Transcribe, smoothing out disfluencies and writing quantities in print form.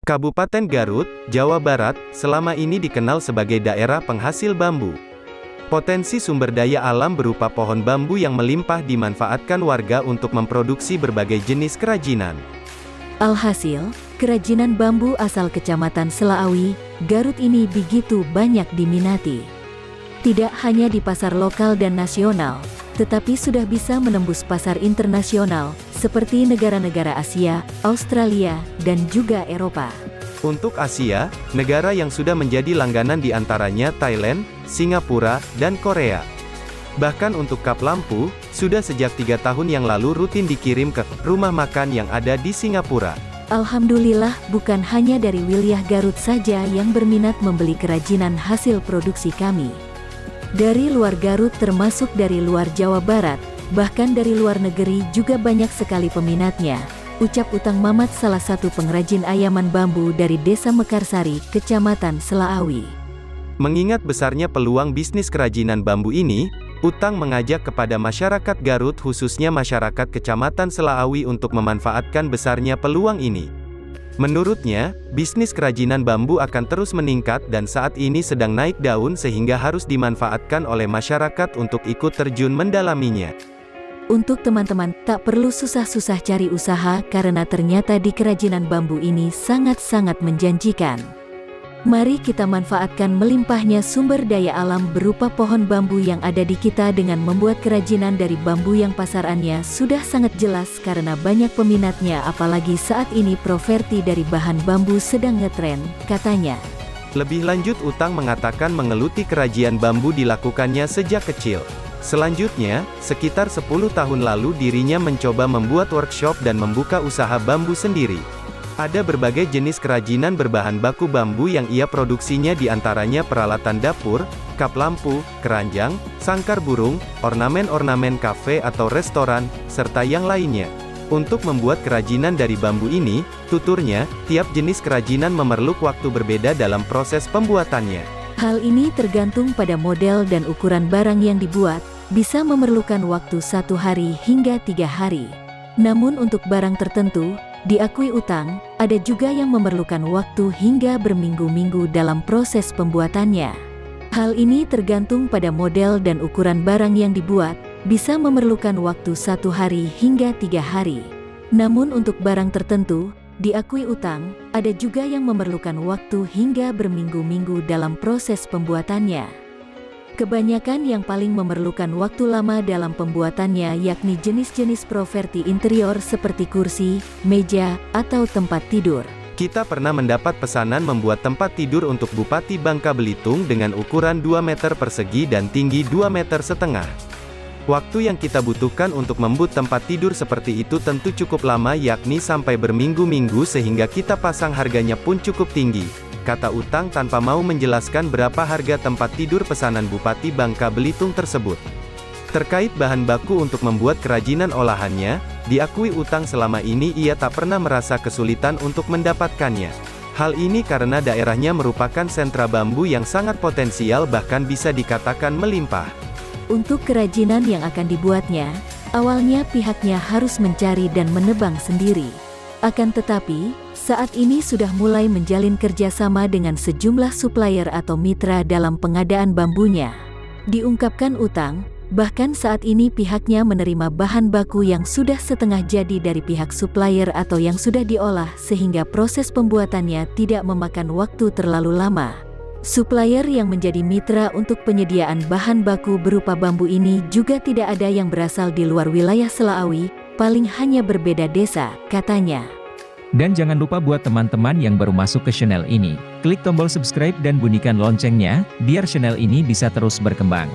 Kabupaten Garut, Jawa Barat, selama ini dikenal sebagai daerah penghasil bambu. Potensi sumber daya alam berupa pohon bambu yang melimpah dimanfaatkan warga untuk memproduksi berbagai jenis kerajinan. Alhasil, kerajinan bambu asal Kecamatan Selaawi, Garut ini begitu banyak diminati. Tidak hanya di pasar lokal dan nasional, tetapi sudah bisa menembus pasar internasional, seperti negara-negara Asia, Australia, dan juga Eropa. Untuk Asia, negara yang sudah menjadi langganan diantaranya Thailand, Singapura, dan Korea. Bahkan untuk kap lampu, sudah sejak 3 tahun yang lalu rutin dikirim ke rumah makan yang ada di Singapura. Alhamdulillah, bukan hanya dari wilayah Garut saja yang berminat membeli kerajinan hasil produksi kami. Dari luar Garut termasuk dari luar Jawa Barat, bahkan dari luar negeri juga banyak sekali peminatnya, ucap Utang Mamat, salah satu pengrajin ayaman bambu dari Desa Mekarsari, Kecamatan Selaawi. Mengingat besarnya peluang bisnis kerajinan bambu ini, Utang mengajak kepada masyarakat Garut khususnya masyarakat Kecamatan Selaawi untuk memanfaatkan besarnya peluang ini. Menurutnya, bisnis kerajinan bambu akan terus meningkat dan saat ini sedang naik daun sehingga harus dimanfaatkan oleh masyarakat untuk ikut terjun mendalaminya. Untuk teman-teman, tak perlu susah-susah cari usaha karena ternyata di kerajinan bambu ini sangat-sangat menjanjikan. Mari kita manfaatkan melimpahnya sumber daya alam berupa pohon bambu yang ada di kita dengan membuat kerajinan dari bambu yang pasarannya sudah sangat jelas karena banyak peminatnya, apalagi saat ini properti dari bahan bambu sedang ngetren, katanya. Lebih lanjut, Utang mengatakan menggeluti kerajinan bambu dilakukannya sejak kecil. Selanjutnya, sekitar 10 tahun lalu dirinya mencoba membuat workshop dan membuka usaha bambu sendiri. Ada berbagai jenis kerajinan berbahan baku bambu yang ia produksinya, diantaranya peralatan dapur, kap lampu, keranjang, sangkar burung, ornamen-ornamen kafe atau restoran, serta yang lainnya. Untuk membuat kerajinan dari bambu ini, tuturnya, tiap jenis kerajinan memerlukan waktu berbeda dalam proses pembuatannya. Hal ini tergantung pada model dan ukuran barang yang dibuat, bisa memerlukan waktu 1 hari hingga 3 hari. Namun untuk barang tertentu, diakui Utang, ada juga yang memerlukan waktu hingga berminggu-minggu dalam proses pembuatannya. Hal ini tergantung pada model dan ukuran barang yang dibuat, bisa memerlukan waktu 1 hari hingga 3 hari. Namun untuk barang tertentu, diakui Utang, ada juga yang memerlukan waktu hingga berminggu-minggu dalam proses pembuatannya. Kebanyakan yang paling memerlukan waktu lama dalam pembuatannya yakni jenis-jenis properti interior seperti kursi, meja, atau tempat tidur. Kita pernah mendapat pesanan membuat tempat tidur untuk Bupati Bangka Belitung dengan ukuran 2 meter persegi dan tinggi 2,5 meter. Waktu yang kita butuhkan untuk membuat tempat tidur seperti itu tentu cukup lama, yakni sampai berminggu-minggu, sehingga kita pasang harganya pun cukup tinggi, kata Utang tanpa mau menjelaskan berapa harga tempat tidur pesanan Bupati Bangka Belitung tersebut. Terkait bahan baku untuk membuat kerajinan olahannya, diakui Utang selama ini ia tak pernah merasa kesulitan untuk mendapatkannya. Hal ini karena daerahnya merupakan sentra bambu yang sangat potensial, bahkan bisa dikatakan melimpah. Untuk kerajinan yang akan dibuatnya, awalnya pihaknya harus mencari dan menebang sendiri. Akan tetapi, saat ini sudah mulai menjalin kerjasama dengan sejumlah supplier atau mitra dalam pengadaan bambunya. Diungkapkan Utang, bahkan saat ini pihaknya menerima bahan baku yang sudah setengah jadi dari pihak supplier atau yang sudah diolah sehingga proses pembuatannya tidak memakan waktu terlalu lama. Supplier yang menjadi mitra untuk penyediaan bahan baku berupa bambu ini juga tidak ada yang berasal di luar wilayah Selaawi, paling hanya berbeda desa, katanya. Dan jangan lupa buat teman-teman yang baru masuk ke channel ini, klik tombol subscribe dan bunyikan loncengnya, biar channel ini bisa terus berkembang.